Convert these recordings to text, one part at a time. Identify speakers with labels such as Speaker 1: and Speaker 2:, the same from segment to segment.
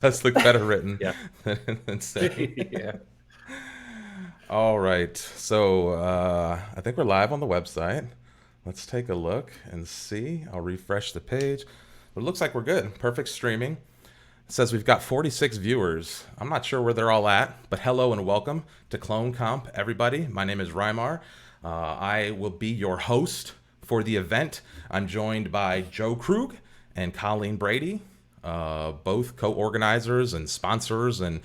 Speaker 1: Let's look better written
Speaker 2: Yeah.
Speaker 1: than saying.
Speaker 2: Yeah.
Speaker 1: All right. So I think we're live on the website. Let's take a look and see. I'll refresh the page. But it looks like we're good. Perfect streaming. It says we've got 46 viewers. I'm not sure where they're all at, but hello and welcome to CloneComp, everybody. My name is Rymar. I will be your host for the event. I'm joined by Joe Krug and Colleen Brady, both co-organizers and sponsors and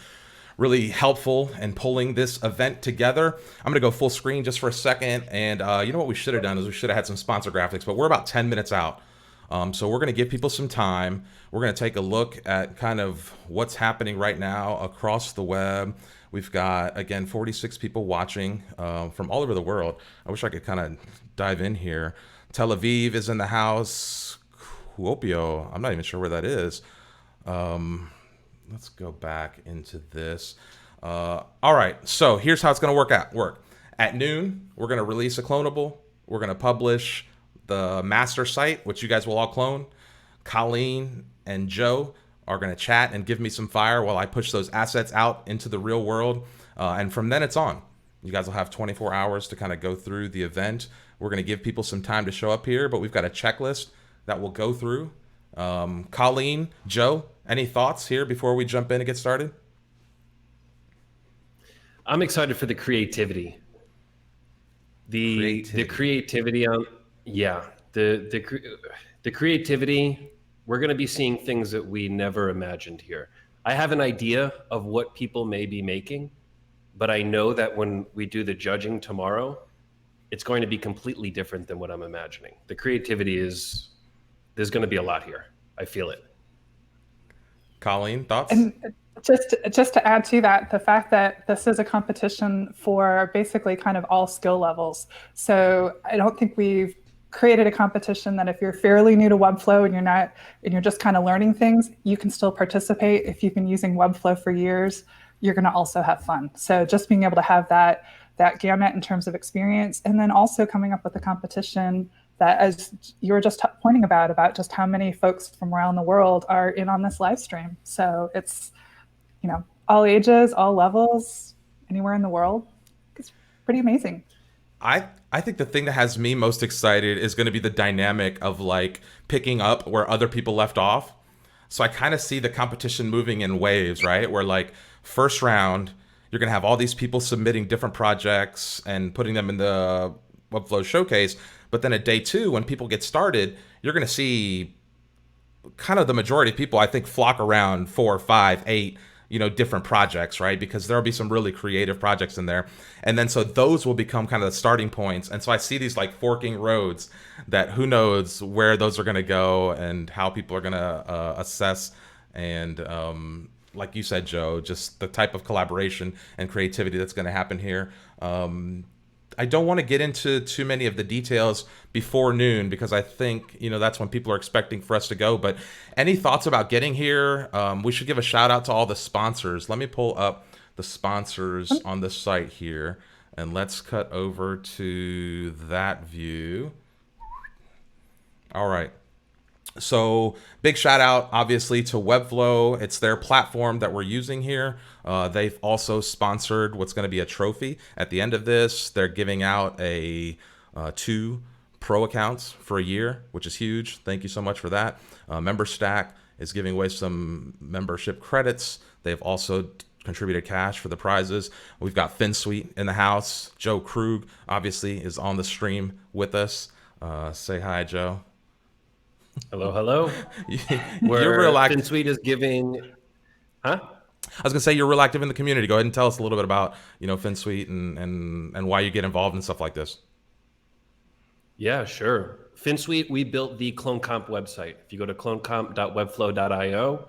Speaker 1: really helpful in pulling this event together. I'm going to go full screen just for a second. And you know what we should have done is we should have had some sponsor graphics, but we're about 10 minutes out. So we're going to give people some time. We're going to take a look at kind of what's happening right now across the web. We've got, again, 46 people watching from all over the world. I wish I could kind of dive in here. Tel Aviv is in the house. Kuopio, I'm not even sure where that is. Let's go back into this. All right, so here's how it's going to work. At noon, we're going to release a clonable. We're going to publish the master site, which you guys will all clone. Colleen and Joe are going to chat and give me some fire while I push those assets out into the real world. And from then it's on. You guys will have 24 hours to kind of go through the event. We're going to give people some time to show up here, but we've got a checklist that we'll go through. Colleen, Joe, any thoughts here before we jump in and get started?
Speaker 2: I'm excited for the creativity. The creativity on yeah, the creativity, we're going to be seeing things that we never imagined here. I have an idea of what people may be making, but I know that when we do the judging tomorrow, it's going to be completely different than what I'm imagining. The creativity is there's going to be a lot here. I feel it.
Speaker 1: Colleen, thoughts?
Speaker 3: And just to add to that, the fact that this is a competition for basically kind of all skill levels. So I don't think we've created a competition that if you're fairly new to Webflow and you're just kind of learning things, you can still participate. If you've been using Webflow for years, you're going to also have fun. So just being able to have that gamut in terms of experience, and then also coming up with a competition that, as you were just pointing about just how many folks from around the world are in on this live stream. So it's, all ages, all levels, anywhere in the world. It's pretty amazing.
Speaker 1: I think the thing that has me most excited is going to be the dynamic of like picking up where other people left off. So I kind of see the competition moving in waves, right? Where like first round, you're going to have all these people submitting different projects and putting them in the Webflow showcase. But then at day two, when people get started, you're going to see kind of the majority of people, I think, flock around 4, 5, 8, different projects, right? Because there'll be some really creative projects in there. And then so those will become kind of the starting points. And so I see these like forking roads that who knows where those are going to go and how people are going to assess. And like you said, Joe, just the type of collaboration and creativity that's going to happen here. I don't want to get into too many of the details before noon because I think that's when people are expecting for us to go. But any thoughts about getting here? We should give a shout out to all the sponsors. Let me pull up the sponsors on the site here, and let's cut over to that view. All right. So big shout out, obviously, to Webflow. It's their platform that we're using here. They've also sponsored what's going to be a trophy at the end of this. They're giving out a 2 pro accounts for a year, which is huge. Thank you so much for that. MemberStack is giving away some membership credits. They've also contributed cash for the prizes. We've got FinSuite in the house. Joe Krug, obviously, is on the stream with us. Say hi, Joe.
Speaker 2: Hello, hello.
Speaker 1: You're real active.
Speaker 2: FinSuite is giving, huh?
Speaker 1: I was gonna say you're real active in the community. Go ahead and tell us a little bit about FinSuite and why you get involved in stuff like this.
Speaker 2: Yeah, sure. FinSuite, we built the CloneComp website. If you go to clonecomp.webflow.io,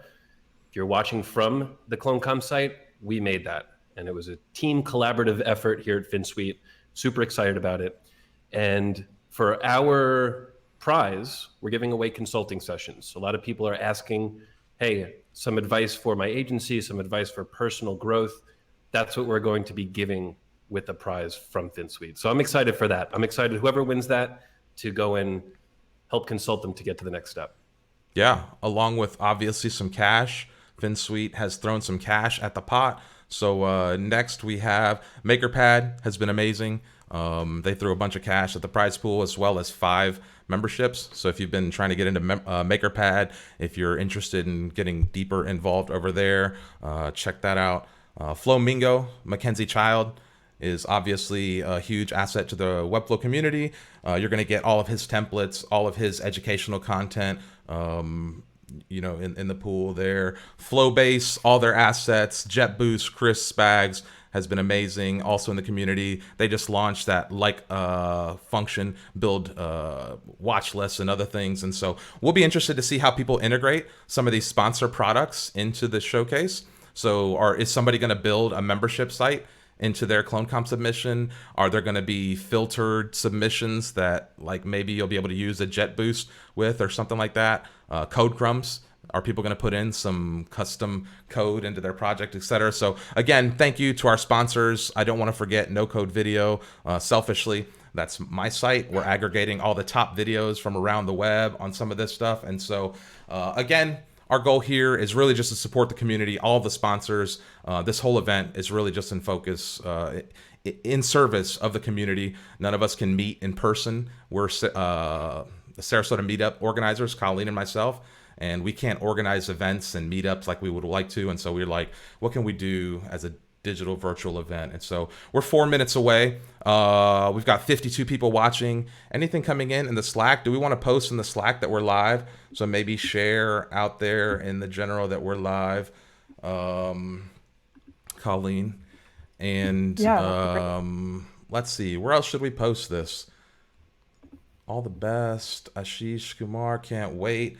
Speaker 2: if you're watching from the CloneComp site, we made that, and it was a team collaborative effort here at FinSuite. Super excited about it, and for our prize, we're giving away consulting sessions. So a lot of people are asking, hey, some advice for my agency, some advice for personal growth. That's what we're going to be giving with the prize from FinSuite. So I'm excited for that. I'm excited whoever wins that to go and help consult them to get to the next step.
Speaker 1: Yeah, along with obviously some cash FinSuite has thrown some cash at the pot. So next we have MakerPad has been amazing. They threw a bunch of cash at the prize pool as well as 5 memberships. So if you've been trying to get into MakerPad, if you're interested in getting deeper involved over there, check that out. Flamingo, Mackenzie Child is obviously a huge asset to the Webflow community. You're going to get all of his templates, all of his educational content, in the pool there. Flowbase, all their assets. JetBoost, Chris Spags has been amazing. Also in the community, they just launched that function, build watch lists and other things. And so we'll be interested to see how people integrate some of these sponsor products into the showcase. So is somebody going to build a membership site into their CloneComp submission? Are there going to be filtered submissions that maybe you'll be able to use a JetBoost with or something like that? Code crumbs. Are people going to put in some custom code into their project, etc.? So again, thank you to our sponsors. I don't want to forget No Code Video. Selfishly, that's my site. We're aggregating all the top videos from around the web on some of this stuff. And so again, our goal here is really just to support the community, all of the sponsors. This whole event is really just in focus, in service of the community. None of us can meet in person. We're the Sarasota meetup organizers, Colleen and myself, and we can't organize events and meetups like we would like to. And so we're like, what can we do as a digital virtual event? And so we're 4 minutes away. We've got 52 people watching. Anything coming in the Slack? Do we want to post in the Slack that we're live? So maybe share out there in the general that we're live, Colleen. And let's see, where else should we post this? All the best. Ashish Kumar, can't wait.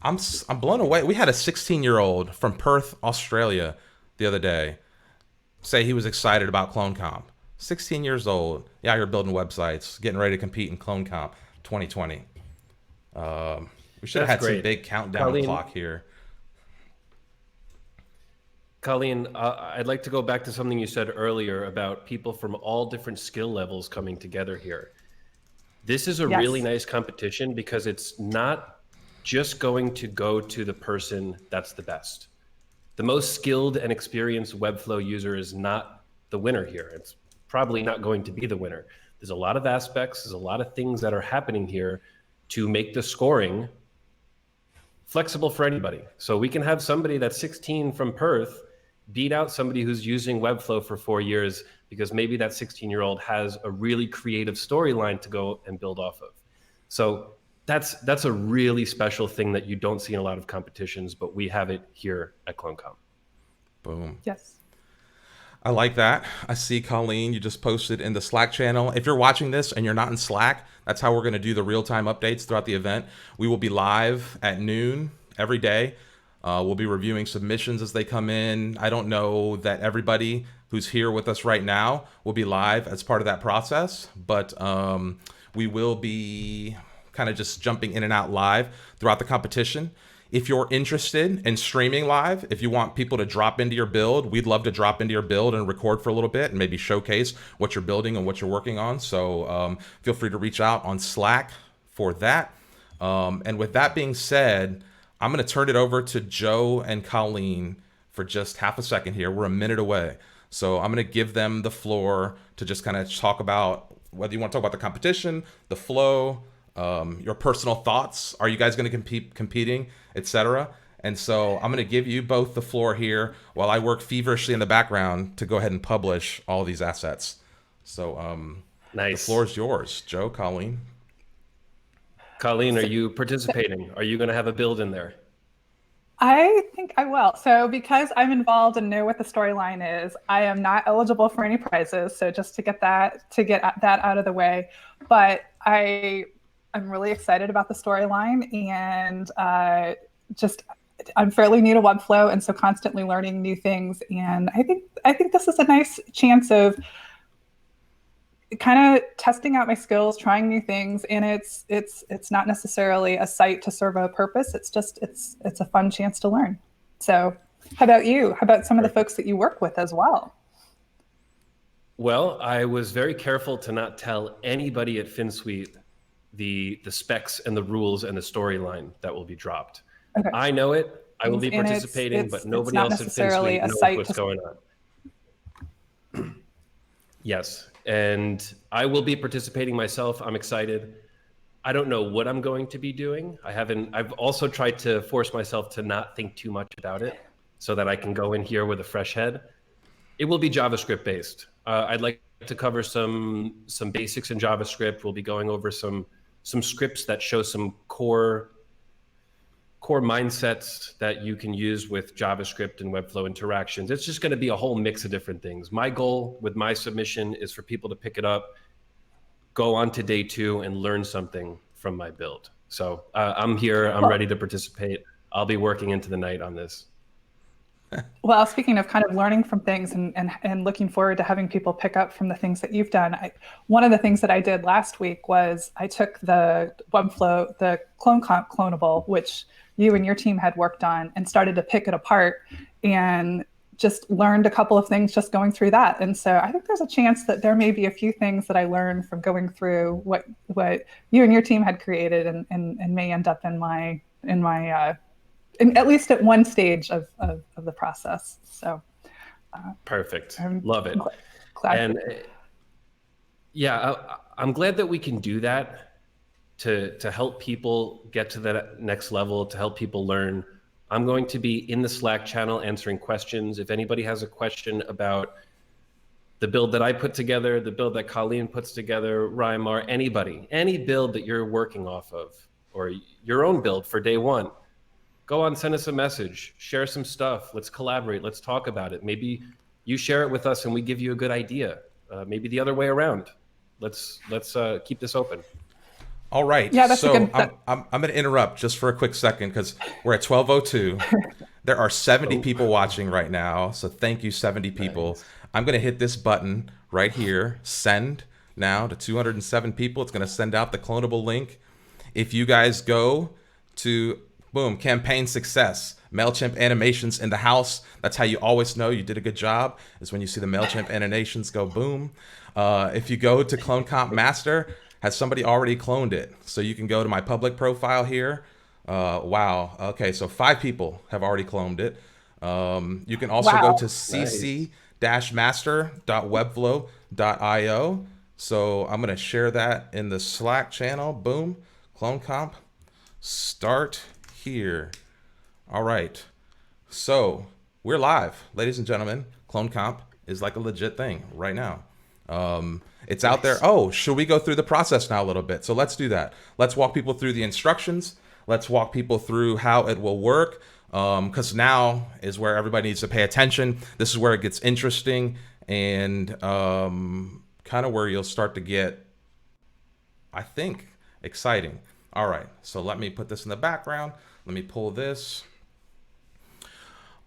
Speaker 1: I'm blown away. We had a 16-year-old from Perth, Australia the other day say he was excited about CloneComp. 16 years old. Yeah, you're building websites, getting ready to compete in CloneComp 2020. We should have had some big countdown clock here.
Speaker 2: Colleen, I'd like to go back to something you said earlier about people from all different skill levels coming together here. This is a really nice competition because it's not just going to go to the person that's the best. The most skilled and experienced Webflow user is not the winner here. It's probably not going to be the winner. There's a lot of aspects, there's a lot of things that are happening here to make the scoring flexible for anybody. So we can have somebody that's 16 from Perth beat out somebody who's using Webflow for 4 years because maybe that 16-year-old has a really creative storyline to go and build off of. So that's a really special thing that you don't see in a lot of competitions, but we have it here at CloneComp.
Speaker 1: Boom.
Speaker 3: Yes.
Speaker 1: I like that. I see, Colleen, you just posted in the Slack channel. If you're watching this and you're not in Slack, that's how we're going to do the real-time updates throughout the event. We will be live at noon every day. We'll be reviewing submissions as they come in. I don't know that everybody who's here with us right now will be live as part of that process, but we will be kind of just jumping in and out live throughout the competition. If you're interested in streaming live, if you want people to drop into your build, we'd love to drop into your build and record for a little bit and maybe showcase what you're building and what you're working on. So feel free to reach out on Slack for that. And with that being said, I'm going to turn it over to Joe and Colleen for just half a second here. We're a minute away. So I'm going to give them the floor to just kind of talk about whether you want to talk about the competition, the flow, your personal thoughts. Are you guys going to competing, etc.? And so I'm going to give you both the floor here while I work feverishly in the background to go ahead and publish all these assets. So nice. The floor is yours, Joe, Colleen.
Speaker 2: Colleen, are you participating? Are you going to have a build in there?
Speaker 3: I think I will. So because I'm involved and know what the storyline is, I am not eligible for any prizes. So just to get that out of the way, but I'm really excited about the storyline, and I'm fairly new to Webflow, and so constantly learning new things. And I think this is a nice chance of kind of testing out my skills, trying new things. And it's not necessarily a site to serve a purpose. It's a fun chance to learn. So how about you? How about some of the folks that you work with as well?
Speaker 2: Well, I was very careful to not tell anybody at FinSuite the specs and the rules and the storyline that will be dropped. Okay. I know it. I will
Speaker 3: things
Speaker 2: be
Speaker 3: in it.
Speaker 2: participating, but nobody
Speaker 3: not
Speaker 2: else at
Speaker 3: necessarily
Speaker 2: FinSuite
Speaker 3: a
Speaker 2: knows
Speaker 3: site
Speaker 2: what's
Speaker 3: to
Speaker 2: going on. Yes, and I will be participating myself. I'm excited. I don't know what I'm going to be doing. I've also tried to force myself to not think too much about it so that I can go in here with a fresh head. It will be JavaScript based. I'd like to cover some basics in JavaScript. We'll be going over some scripts that show some core mindsets that you can use with JavaScript and Webflow interactions. It's just going to be a whole mix of different things. My goal with my submission is for people to pick it up, go on to day 2 and learn something from my build. So I'm here. I'm ready to participate. I'll be working into the night on this.
Speaker 3: Well, speaking of kind of learning from things and looking forward to having people pick up from the things that you've done, one of the things that I did last week was I took the Webflow, the CloneComp clonable, which you and your team had worked on, and started to pick it apart and just learned a couple of things just going through that. And so I think there's a chance that there may be a few things that I learned from going through what you and your team had created and may end up in at least at one stage of the process. So
Speaker 2: perfect. Love it.
Speaker 3: Glad.
Speaker 2: And yeah, I'm glad that we can do that to help people get to that next level, to help people learn. I'm going to be in the Slack channel answering questions. If anybody has a question about the build that I put together, the build that Colleen puts together, Rymar, anybody, any build that you're working off of, or your own build for day 1, go on, send us a message, share some stuff. Let's collaborate. Let's talk about it. Maybe you share it with us and we give you a good idea. Maybe the other way around. Let's keep this open.
Speaker 1: All right.
Speaker 3: Yeah, that's
Speaker 1: so
Speaker 3: a good.
Speaker 1: I'm going to interrupt just for a quick second because we're at 12:02. There are 70 people watching right now. So thank you, 70 people. Nice. I'm going to hit this button right here, send now to 207 people. It's going to send out the clonable link. If you guys go to boom, campaign success, MailChimp animations in the house. That's how you always know you did a good job, is when you see the MailChimp animations go boom. If you go to CloneComp Master, has somebody already cloned it? So you can go to my public profile here. Wow. Okay, so 5 people have already cloned it. You can also go to cc-master.webflow.io. So I'm going to share that in the Slack channel. Boom. CloneComp. Start here. All right. So we're live, ladies and gentlemen. CloneComp is like a legit thing right now. It's out there. Oh, should we go through the process now a little bit? So let's do that. Let's walk people through the instructions. Let's walk people through how it will work. Because now is where everybody needs to pay attention. This is where it gets interesting and kind of where you'll start to get, I think, exciting. All right, so let me put this in the background. Let me pull this.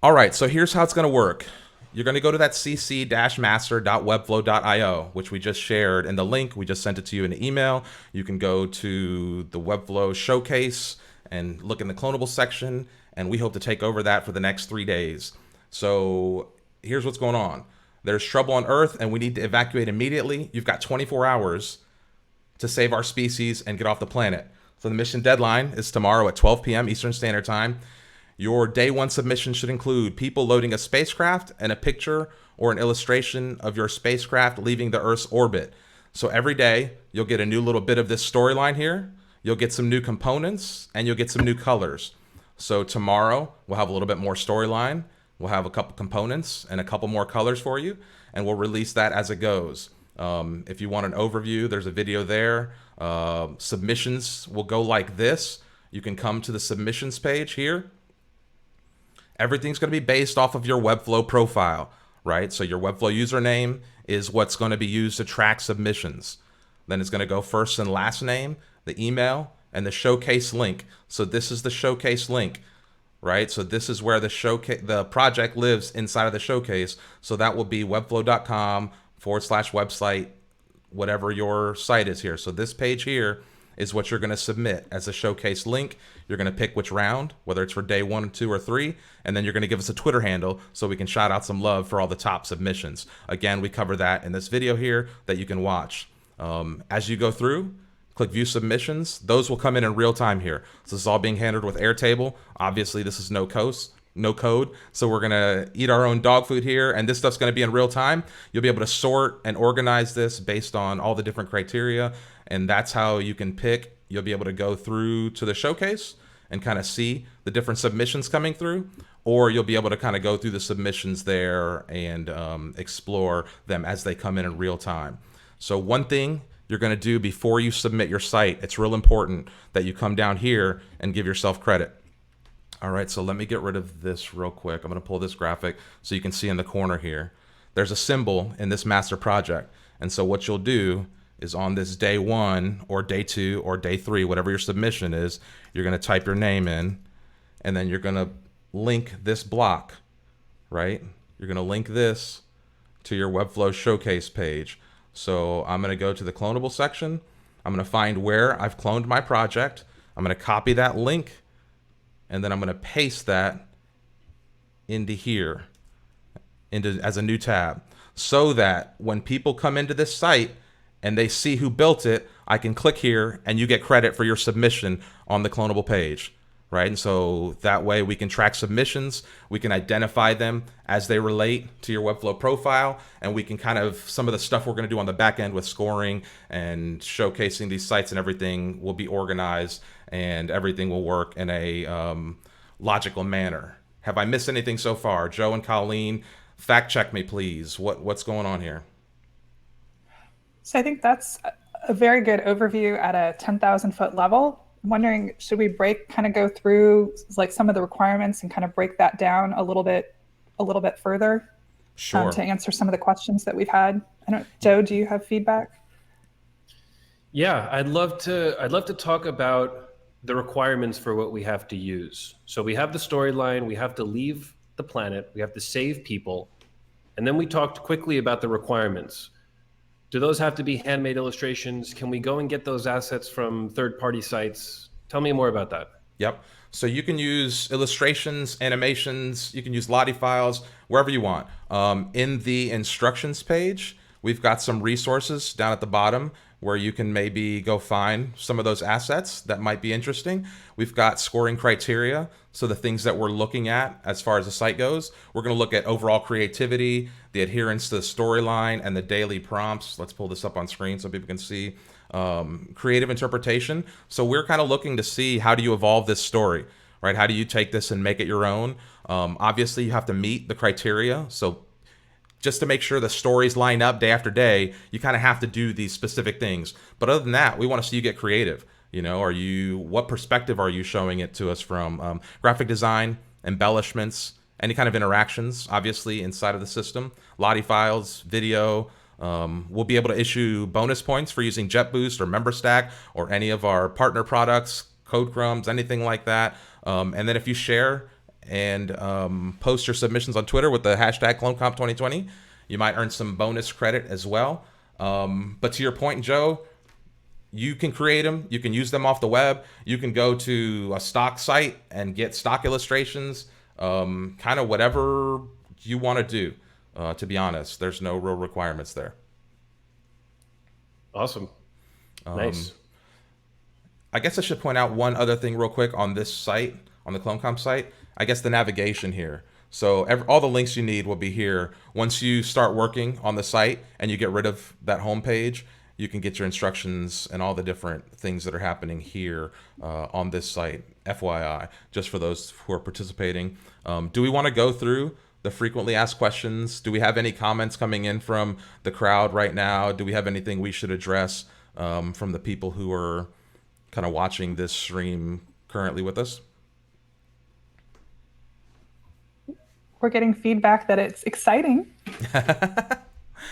Speaker 1: All right, so here's how it's going to work. You're going to go to that cc-master.webflow.io, which we just shared in the link. We just sent it to you in an email. You can go to the Webflow showcase and look in the clonable section, and we hope to take over that for the next 3 days. So here's what's going on. There's trouble on Earth, and we need to evacuate immediately. You've got 24 hours to save our species and get off the planet. So the mission deadline is tomorrow at 12 p.m. Eastern Standard Time. Your day 1 submission should include people loading a spacecraft and a picture or an illustration of your spacecraft leaving the Earth's orbit. So every day, you'll get a new little bit of this storyline here. You'll get some new components, and you'll get some new colors. So tomorrow, we'll have a little bit more storyline. We'll have a couple components and a couple more colors for you, and we'll release that as it goes. If you want an overview, there's a video there. Submissions will go like this. You can come to the submissions page here. Everything's going to be based off of your Webflow profile, right? So your Webflow username is what's going to be used to track submissions. Then it's going to go first and last name, the email, and the showcase link. So this is the showcase link, right? So this is where the project lives inside of the showcase. So that will be webflow.com/website, whatever your site is here. So this page here is what you're going to submit as a showcase link. You're going to pick which round, whether it's for day 1, 2, or 3, and then you're going to give us a Twitter handle so we can shout out some love for all the top submissions. Again, we cover that in this video here that you can watch. As you go through, click view submissions. Those will come in real time here. So this is all being handled with Airtable. Obviously, this is no code. So we're going to eat our own dog food here. And this stuff's going to be in real time. You'll be able to sort and organize this based on all the different criteria. And that's how you can pick. You'll be able to go through to the showcase and kind of see the different submissions coming through. Or you'll be able to kind of go through the submissions there and explore them as they come in real time. So one thing you're going to do before you submit your site, it's real important that you come down here and give yourself credit. All right, so let me get rid of this real quick. I'm going to pull this graphic so you can see in the corner here. There's a symbol in this master project. And so what you'll do is on this day 1 or day 2 or day 3, whatever your submission is, you're going to type your name in, and then you're going to link this block, right? You're going to link this to your Webflow showcase page. So I'm going to go to the clonable section. I'm going to find where I've cloned my project. I'm going to copy that link, and then I'm going to paste that into here, as a new tab, so that when people come into this site and they see who built it, I can click here and you get credit for your submission on the clonable page, right? And so that way we can track submissions, we can identify them as they relate to your Webflow profile, and we can kind of, some of the stuff we're going to do on the back end with scoring and showcasing these sites and everything will be organized, and everything will work in a logical manner. Have I missed anything so far? Joe and Colleen, fact check me, please. What's going on here?
Speaker 3: So I think that's a very good overview at a 10,000 foot level. I'm wondering, should we kind of go through like some of the requirements and kind of break that down a little bit further?
Speaker 1: Sure.
Speaker 3: To answer some of the questions that we've had. Joe, do you have feedback?
Speaker 2: Yeah, I'd love to talk about the requirements for what we have to use. So we have the storyline, we have to leave the planet, we have to save people, and then we talked quickly about the requirements. Do those have to be handmade illustrations? Can we go and get those assets from third-party sites? Tell me more about that.
Speaker 1: Yep. So you can use illustrations, animations, you can use Lottie files, wherever you want. In the instructions page, we've got some resources down at the bottom where you can maybe go find some of those assets that might be interesting. We've got scoring criteria. So the things that we're looking at as far as the site goes, we're going to look at overall creativity, the adherence to the storyline, and the daily prompts. Let's pull this up on screen so people can see. Creative interpretation. So we're kind of looking to see, how do you evolve this story, right? How do you take this and make it your own? Obviously, you have to meet the criteria. So just to make sure the stories line up day after day, you kind of have to do these specific things. But other than that, we want to see you get creative. You know, what perspective are you showing it to us from? Graphic design, embellishments, any kind of interactions, obviously, inside of the system. Lottie files, video. We'll be able to issue bonus points for using JetBoost or MemberStack or any of our partner products, code crumbs, anything like that. And then if you share and post your submissions on Twitter with the hashtag CloneComp2020, you might earn some bonus credit as well. But to your point, Joe, you can create them. You can use them off the web. You can go to a stock site and get stock illustrations, kind of whatever you want to do. To be honest, there's no real requirements there.
Speaker 2: Awesome. Nice.
Speaker 1: I guess I should point out one other thing real quick on this site, on the CloneComp site. I guess the navigation here. So all the links you need will be here. Once you start working on the site and you get rid of that home page, you can get your instructions and all the different things that are happening here on this site, FYI, just for those who are participating. Do we want to go through the frequently asked questions? Do we have any comments coming in from the crowd right now? Do we have anything we should address from the people who are kind of watching this stream currently with us?
Speaker 3: We're getting feedback that it's exciting.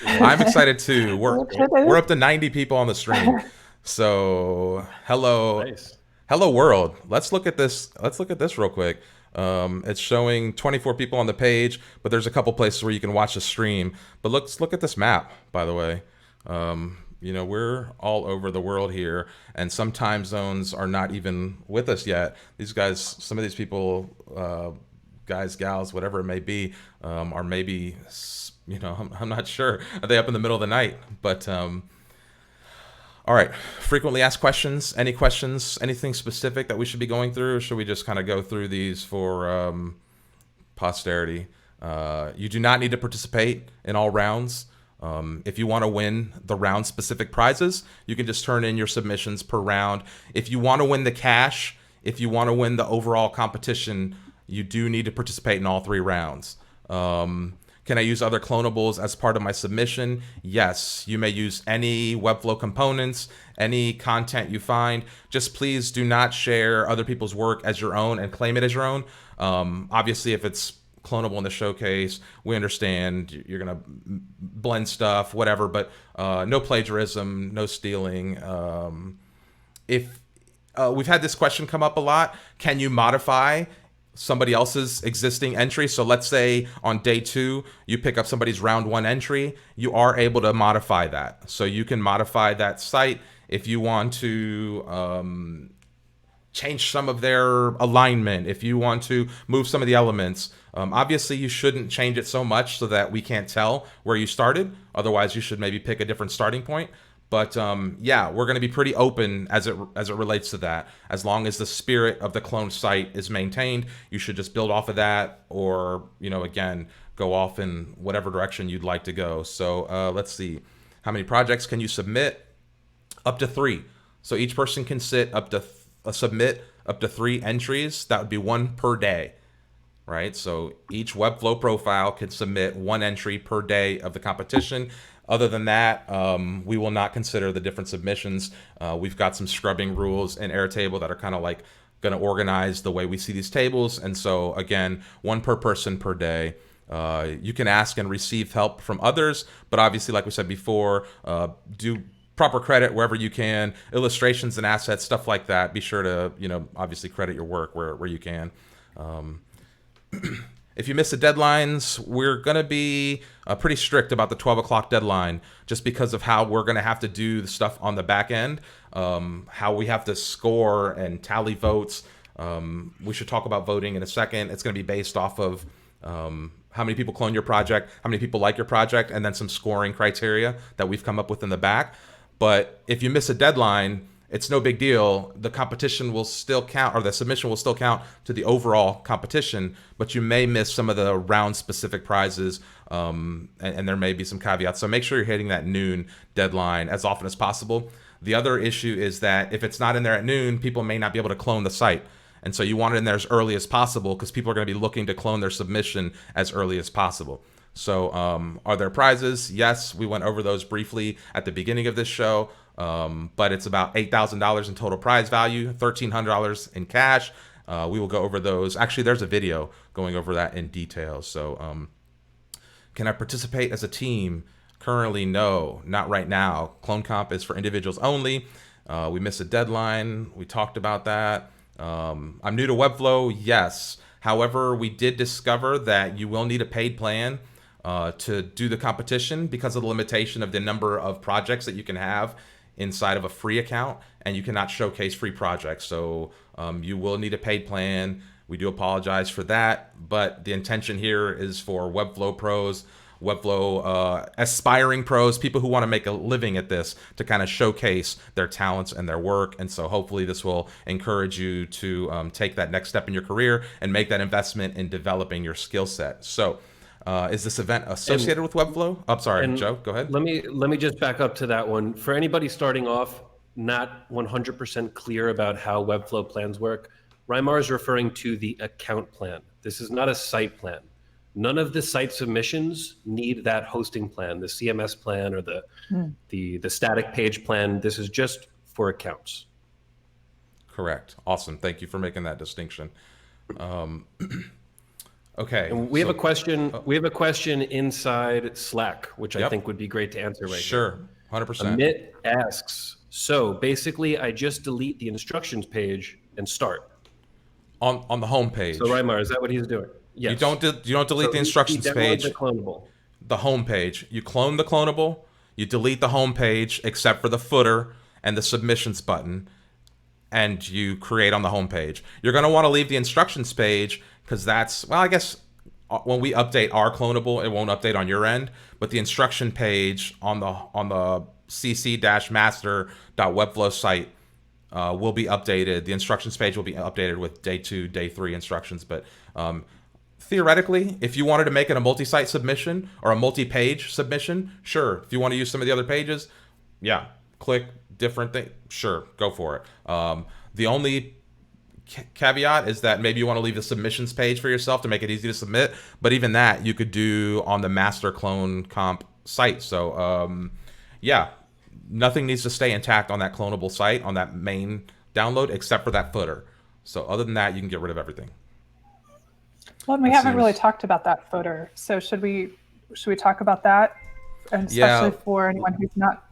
Speaker 1: I'm excited too. We're up to 90 people on the stream. So hello,
Speaker 2: Nice.
Speaker 1: Hello world. Let's look at this. Let's look at this real quick. It's showing 24 people on the page, but there's a couple places where you can watch the stream. But let's look at this map, by the way. You know, we're all over the world here, and some time zones are not even with us yet. These guys, some of these people, guys, gals, whatever it may be, are maybe, you know, I'm not sure. Are they up in the middle of the night? But All right. Frequently asked questions. Any questions? Anything specific that we should be going through? Or should we just kind of go through these for posterity? You do not need to participate in all rounds. If you want to win the round specific prizes, you can just turn in your submissions per round. If you want to win the cash, if you want to win the overall competition, you do need to participate in all 3 rounds. Can I use other clonables as part of my submission? Yes, you may use any Webflow components, any content you find. Just please do not share other people's work as your own and claim it as your own. Obviously, if it's clonable in the showcase, we understand you're going to blend stuff, whatever, but no plagiarism, no stealing. If we've had this question come up a lot, can you modify somebody else's existing entry? So let's say on day 2, you pick up somebody's round 1 entry, you are able to modify that. So you can modify that site if you want to change some of their alignment, if you want to move some of the elements. Obviously, you shouldn't change it so much so that we can't tell where you started. Otherwise, you should maybe pick a different starting point. But yeah, we're going to be pretty open as it relates to that. As long as the spirit of the clone site is maintained, you should just build off of that, or again, go off in whatever direction you'd like to go. So let's see, how many projects can you submit? Up to 3. So each person can submit up to 3 entries. That would be 1 per day, right? So each Webflow profile can submit 1 entry per day of the competition. Other than that, we will not consider the different submissions. We've got some scrubbing rules in Airtable that are kind of like going to organize the way we see these tables. And so again, 1 per person per day. You can ask and receive help from others, but obviously, like we said before, do proper credit wherever you can, illustrations and assets, stuff like that. Be sure to, obviously credit your work where you can. If you miss the deadlines, we're going to be pretty strict about the 12 o'clock deadline, just because of how we're going to have to do the stuff on the back end, how we have to score and tally votes. We should talk about voting in a second. It's going to be based off of how many people clone your project, how many people like your project, and then some scoring criteria that we've come up with in the back. But if you miss a deadline, it's no big deal. The competition will still count, or the submission will still count to the overall competition, but you may miss some of the round specific prizes, and there may be some caveats. So make sure you're hitting that noon deadline as often as possible. The other issue is that if it's not in there at noon, people may not be able to clone the site. And so you want it in there as early as possible, because people are going to be looking to clone their submission as early as possible. So are there prizes? Yes, we went over those briefly at the beginning of this show. But it's about $8,000 in total prize value, $1,300 in cash. We will go over those. Actually, there's a video going over that in detail. So can I participate as a team? Currently, no, not right now. CloneComp is for individuals only. We missed a deadline. We talked about that. I'm new to Webflow. Yes. However, we did discover that you will need a paid plan to do the competition, because of the limitation of the number of projects that you can have inside of a free account, and you cannot showcase free projects. So you will need a paid plan. We do apologize for that, but the intention here is for Webflow pros, Webflow aspiring pros, people who want to make a living at this, to kind of showcase their talents and their work. And so hopefully this will encourage you to take that next step in your career and make that investment in developing your skill set. So is this event associated with Webflow? I'm sorry, Joe, go ahead.
Speaker 2: Let me just back up to that one. For anybody starting off not 100% clear about how Webflow plans work, Reimar is referring to the account plan. This is not a site plan. None of the site submissions need that hosting plan, the CMS plan, or the static page plan. This is just for accounts.
Speaker 1: Correct. Awesome. Thank you for making that distinction. Okay.
Speaker 2: And we have a question. We have a question inside Slack, which I think would be great to answer right
Speaker 1: Sure. 100%.
Speaker 2: Amit asks, so basically I just delete the instructions page and start.
Speaker 1: On the home page.
Speaker 2: So Reimar, is that what he's doing? Yes.
Speaker 1: You don't delete the instructions page.
Speaker 2: The clonable.
Speaker 1: The home page. You clone the clonable. You delete the home page except for the footer and the submissions button, and you create on the home page. You're going to want to leave the instructions page, because that's, well, I guess when we update our clonable, it won't update on your end, but the instruction page on the cc-master.webflow site will be updated. The instructions page will be updated with day 2, day 3 instructions. But theoretically, if you wanted to make it a multi-site submission or a multi-page submission, sure. If you want to use some of the other pages, yeah, click different thing. Sure, go for it. The only caveat is that maybe you want to leave the submissions page for yourself to make it easy to submit. But even that you could do on the master CloneComp site. So yeah, nothing needs to stay intact on that clonable site, on that main download, except for that footer. So other than that, you can get rid of everything.
Speaker 3: Well, we haven't really talked about that footer. So should we talk about that? And especially for anyone who's not.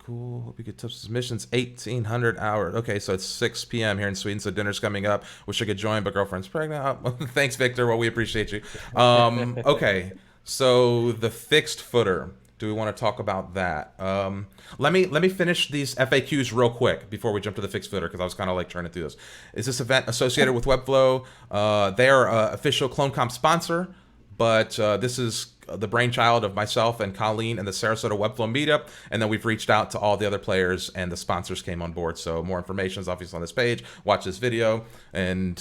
Speaker 1: Cool. Hope you get touch submissions. 1,800 hours. Okay, so it's 6 p.m. here in Sweden, so dinner's coming up. Wish I could join, but girlfriend's pregnant. Oh, thanks, Victor. Well, we appreciate you. Okay, so the fixed footer. Do we want to talk about that? Let me finish these FAQs real quick before we jump to the fixed footer, because I was kind of like trying to do this. Is this event associated with Webflow? They are an official CloneComp sponsor, but this is the brainchild of myself and Colleen and the Sarasota Webflow meetup, and then we've reached out to all the other players, and the sponsors came on board. So more information is obviously on this page. Watch this video, and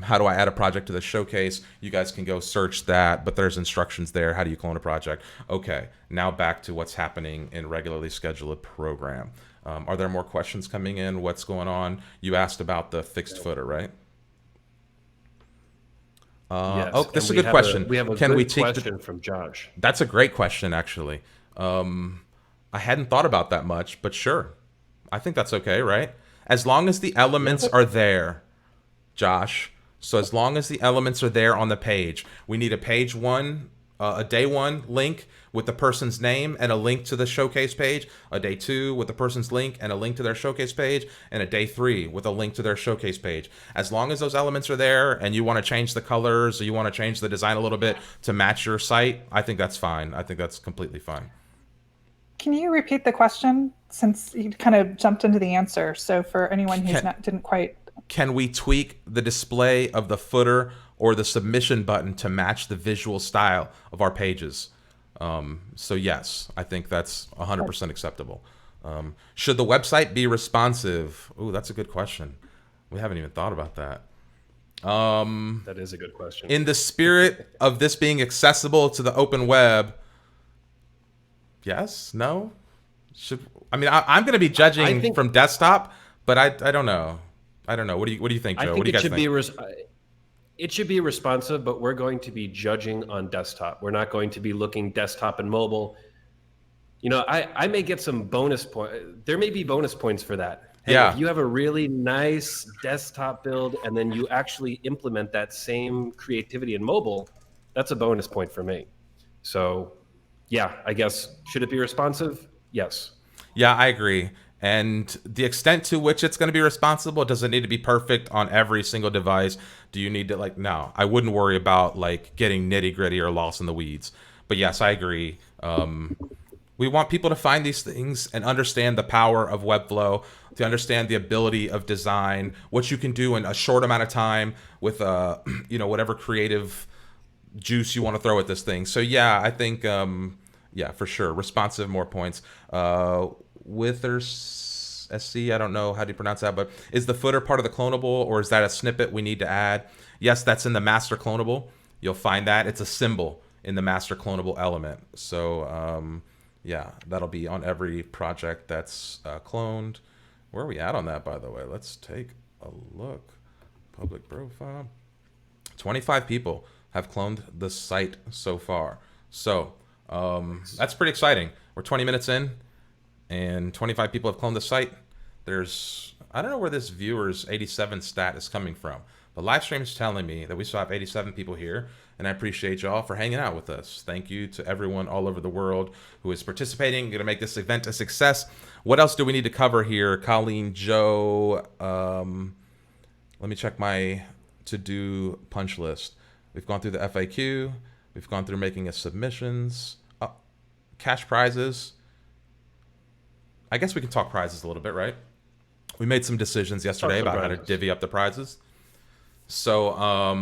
Speaker 1: how do I add a project to the showcase? You guys can go search that, but there's instructions there. How do you clone a project? Okay, now back to what's happening in regularly scheduled program. Are there more questions coming in? What's going on? You asked about the fixed footer, right?
Speaker 2: Yes.
Speaker 1: Oh, this is a good question.
Speaker 2: We have a good question from Josh.
Speaker 1: That's a great question, actually. I hadn't thought about that much, but sure. I think that's okay, right? As long as the elements are there, Josh. So as long as the elements are there on the page, we need a page 1, a day 1 link with the person's name and a link to the showcase page, a day 2 with the person's link and a link to their showcase page, and a day 3 with a link to their showcase page. As long as those elements are there and you want to change the colors or you want to change the design a little bit to match your site, I think that's fine. I think that's completely fine.
Speaker 3: Can you repeat the question, since you kind of jumped into the answer? So for anyone who didn't quite...
Speaker 1: Can we tweak the display of the footer or the submission button to match the visual style of our pages? So yes, I think that's 100% acceptable. Should the website be responsive? Ooh, that's a good question. We haven't even thought about that.
Speaker 2: That is a good question.
Speaker 1: In the spirit of this being accessible to the open web, yes, no? I'm going to be judging from desktop, but I don't know. I don't know. What do you think, Joe? What do you guys think?
Speaker 2: It should be responsive, but we're going to be judging on desktop. We're not going to be looking desktop and mobile. You know, I may get some bonus points. There may be bonus points for that. Hey,
Speaker 1: yeah.
Speaker 2: If you have a really nice desktop build and then you actually implement that same creativity in mobile, that's a bonus point for me. So, yeah, I guess, should it be responsive? Yes.
Speaker 1: Yeah, I agree. And the extent to which it's going to be responsible, does it need to be perfect on every single device? Do you need to no, I wouldn't worry about getting nitty gritty or lost in the weeds. But yes, I agree. We want people to find these things and understand the power of Webflow, to understand the ability of design, what you can do in a short amount of time with whatever creative juice you want to throw at this thing. So yeah, I think yeah, for sure, responsive, more points. Withers SC, I don't know how do you pronounce that, but is the footer part of the clonable, or is that a snippet we need to add? Yes, that's in the master clonable. You'll find that it's a symbol in the master clonable element. So yeah, that'll be on every project that's cloned. Where are we at on that, by the way? Let's take a look. Public profile. 25 people have cloned the site so far. So that's pretty exciting. We're 20 minutes in, and 25 people have cloned the site. I don't know where this viewers 87 stat is coming from, but Livestream is telling me that we still have 87 people here, and I appreciate y'all for hanging out with us. Thank you to everyone all over the world who is participating, going to make this event a success. What else do we need to cover here? Colleen, Joe, let me check my to-do punch list. We've gone through the FAQ. We've gone through making a submissions. Cash prizes. I guess we can talk prizes a little bit, right? We made some decisions yesterday about how to divvy up the prizes. So, all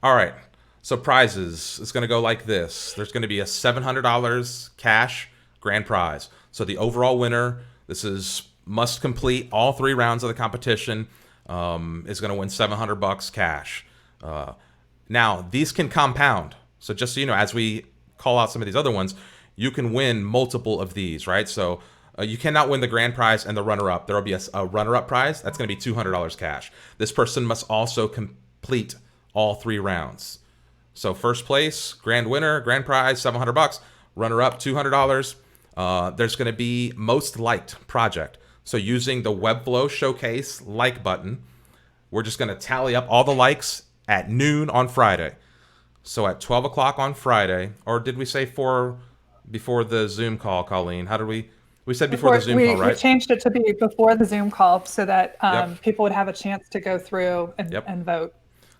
Speaker 1: right. So prizes, it's going to go like this. There's going to be a $700 cash grand prize. So the overall winner, this is must complete all 3 rounds of the competition, is going to win $700 cash. Now, these can compound. So just so you know, as we call out some of these other ones, you can win multiple of these, right? So you cannot win the grand prize and the runner-up. There will be a runner-up prize. That's going to be $200 cash. This person must also complete all 3 rounds. So first place, grand winner, grand prize, $700. Runner-up, $200. There's going to be most liked project. So using the Webflow showcase like button, we're just going to tally up all the likes at noon on Friday. So at 12 o'clock on Friday, or did we say before the Zoom call, Colleen? How did we said before the Zoom call, right?
Speaker 3: We changed it to be before the Zoom call so that
Speaker 1: Yep.
Speaker 3: people would have a chance to go through and vote.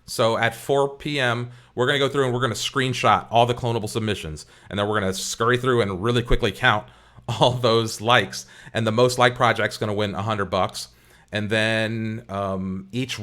Speaker 1: So at 4 p.m., we're going to go through and we're going to screenshot all the clonable submissions. And then we're going to scurry through and really quickly count all those likes. And the most liked project's going to win $100. And then each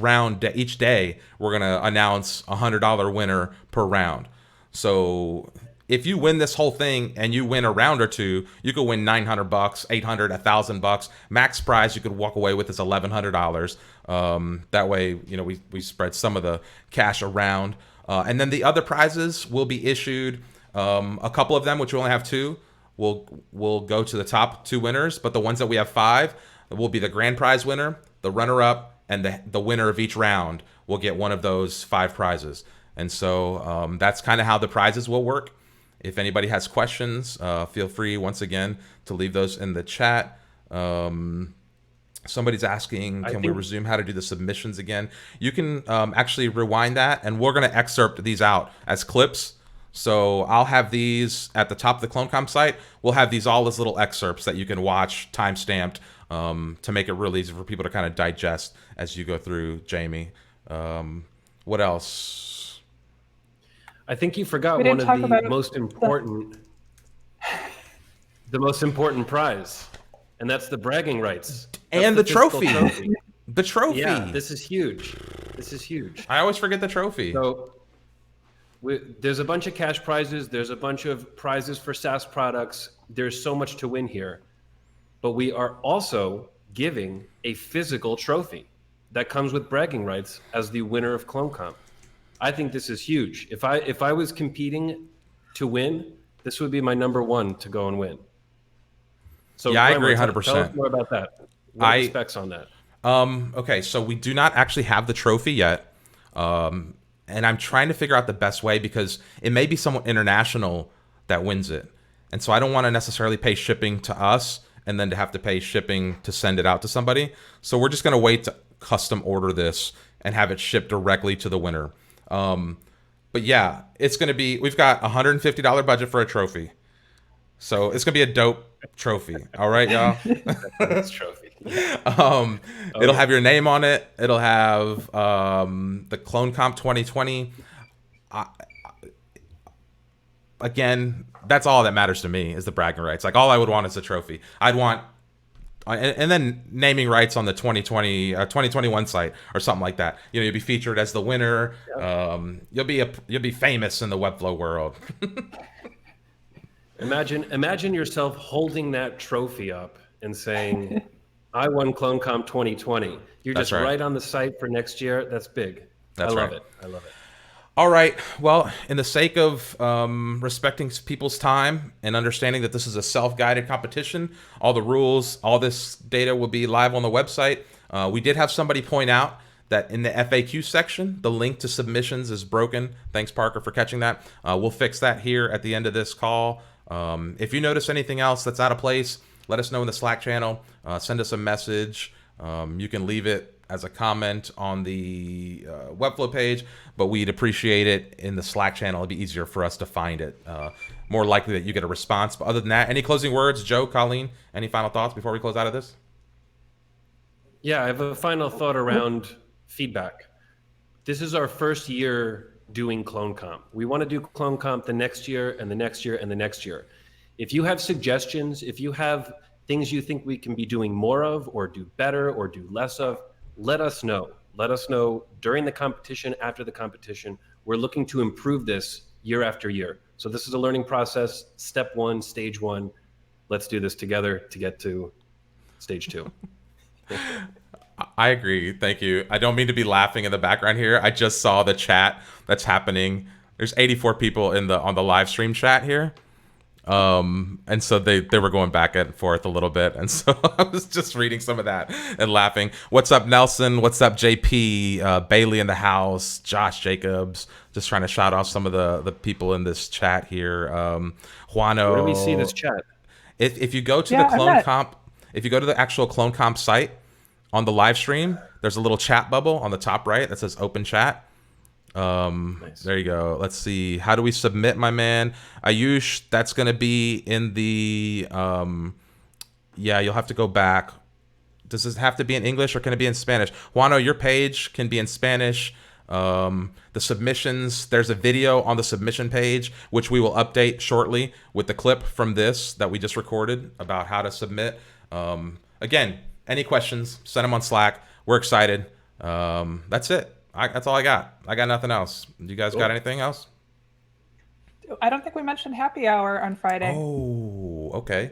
Speaker 1: day, we're going to announce a $100 winner per round. So if you win this whole thing and you win a round or two, you could win $900, $800, $1,000. Max prize you could walk away with is $1,100. That way, you know, we spread some of the cash around. And then the other prizes will be issued. A couple of them, which we only have 2, will go to the top 2 winners. But the ones that we have 5 will be the grand prize winner, the runner-up, and the winner of each round will get one of those 5 prizes. And so that's kind of how the prizes will work. If anybody has questions, feel free, once again, to leave those in the chat. Somebody's asking, can we resume how to do the submissions again? You can actually rewind that, and we're going to excerpt these out as clips. So I'll have these at the top of the CloneComp site. We'll have these all as little excerpts that you can watch, time-stamped, to make it really easy for people to kind of digest as you go through, Jamie. What else?
Speaker 2: I think you forgot one of the most important, the most important prize, and that's the bragging rights
Speaker 1: and the trophy. The trophy.
Speaker 2: Yeah, this is huge. This is huge.
Speaker 1: I always forget the trophy.
Speaker 2: So there's a bunch of cash prizes. There's a bunch of prizes for SaaS products. There's so much to win here, but we are also giving a physical trophy that comes with bragging rights as the winner of CloneComp. I think this is huge. If I was competing to win, this would be my number 1 to go and win. So
Speaker 1: yeah, I agree 100%.
Speaker 2: Tell us more about that. What are the specs on that?
Speaker 1: Okay, so we do not actually have the trophy yet. And I'm trying to figure out the best way because it may be someone international that wins it. And so I don't want to necessarily pay shipping to us and then to have to pay shipping to send it out to somebody. So we're just going to wait to custom order this and have it shipped directly to the winner. But yeah, it's going to be, we've got $150 budget for a trophy. So it's going to be a dope trophy. All right, y'all.
Speaker 2: This trophy.
Speaker 1: It'll have your name on it. It'll have the CloneComp 2020. Again, that's all that matters to me is the bragging rights. Like all I would want is a trophy. I'd want, and then naming rights on the 2021 site or something like that. You know, you'll be featured as the winner. Yep. You'll be famous in the Webflow world.
Speaker 2: Imagine yourself holding that trophy up and saying, I won CloneComp 2020. You're just right on the site for next year. That's big. I love it.
Speaker 1: All right. Well, in the sake of respecting people's time and understanding that this is a self-guided competition, all the rules, all this data will be live on the website. We did have somebody point out that in the FAQ section, the link to submissions is broken. Thanks, Parker, for catching that. We'll fix that here at the end of this call. If you notice anything else that's out of place, let us know in the Slack channel. Send us a message. You can leave it as a comment on the Webflow page, but we'd appreciate it in the Slack channel. It'd be easier for us to find it. More likely that you get a response. But other than that, any closing words? Joe, Colleen, any final thoughts before we close out of this?
Speaker 2: Yeah, I have a final thought around feedback. This is our first year doing CloneComp. We want to do CloneComp the next year and the next year and the next year. If you have suggestions, if you have things you think we can be doing more of or do better or do less of, let us know. Let us know during the competition, after the competition. We're looking to improve this year after year. So this is a learning process. Step 1, stage 1. let's do this together to get to stage 2.
Speaker 1: I agree. Thank you. I don't mean to be laughing in the background here. I just saw the chat that's happening. There's 84 people on the live stream chat here. And so they were going back and forth a little bit. And so I was just reading some of that and laughing. What's up, Nelson? What's up, JP? Bailey in the house, Josh Jacobs. Just trying to shout out some of the people in this chat here. Juano.
Speaker 2: Where do we see this chat?
Speaker 1: If you go to the CloneComp, if you go to the actual CloneComp site on the live stream, there's a little chat bubble on the top right that says open chat. Nice. There you go. Let's see. How do we submit, my man? Ayush, that's going to be in the, yeah, you'll have to go back. Does this have to be in English or can it be in Spanish? Juano, your page can be in Spanish. The submissions, there's a video on the submission page, which we will update shortly with the clip from this that we just recorded about how to submit. Again, any questions, send them on Slack. We're excited. That's it. That's all I got. I got nothing else. You guys got anything else?
Speaker 3: I don't think we mentioned happy hour on Friday.
Speaker 1: Oh, okay.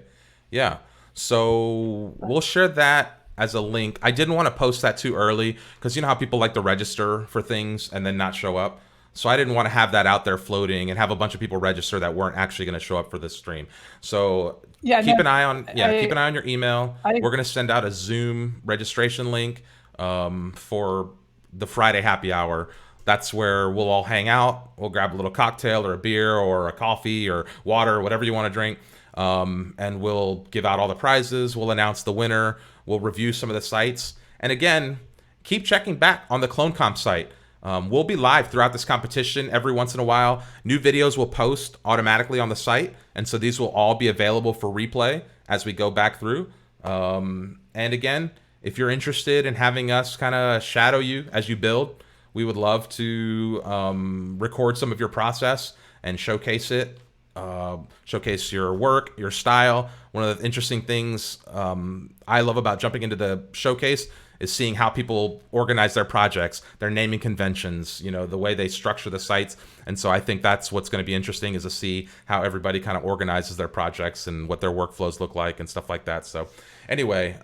Speaker 1: Yeah. So we'll share that as a link. I didn't want to post that too early because you know how people like to register for things and then not show up. So I didn't want to have that out there floating and have a bunch of people register that weren't actually going to show up for this stream. So keep an eye on your email. We're going to send out a Zoom registration link for the Friday happy hour. That's where we'll all hang out. We'll grab a little cocktail or a beer or a coffee or water, whatever you want to drink. And we'll give out all the prizes. We'll announce the winner. We'll review some of the sites. And again, keep checking back on the CloneComp site. We'll be live throughout this competition every once in a while. New videos will post automatically on the site. And so these will all be available for replay as we go back through. And again, if you're interested in having us kind of shadow you as you build, we would love to record some of your process and showcase it, showcase your work, your style. One of the interesting things I love about jumping into the showcase is seeing how people organize their projects, their naming conventions, you know, the way they structure the sites. And so I think that's what's going to be interesting, is to see how everybody kind of organizes their projects and what their workflows look like and stuff like that. So anyway,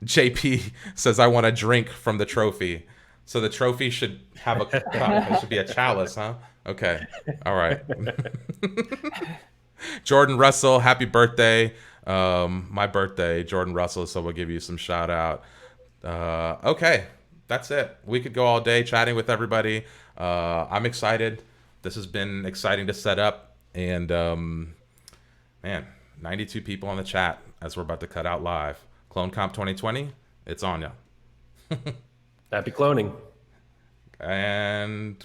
Speaker 1: JP says, I want a drink from the trophy. So the trophy should have a cup. It should be a chalice, huh? Okay. All right. Jordan Russell, happy birthday. My birthday, Jordan Russell, so we'll give you some shout out. Okay, that's it. We could go all day chatting with everybody. I'm excited. This has been exciting to set up. And man, 92 people on the chat as we're about to cut out live. CloneComp 2020, it's on ya.
Speaker 2: Happy cloning.
Speaker 1: And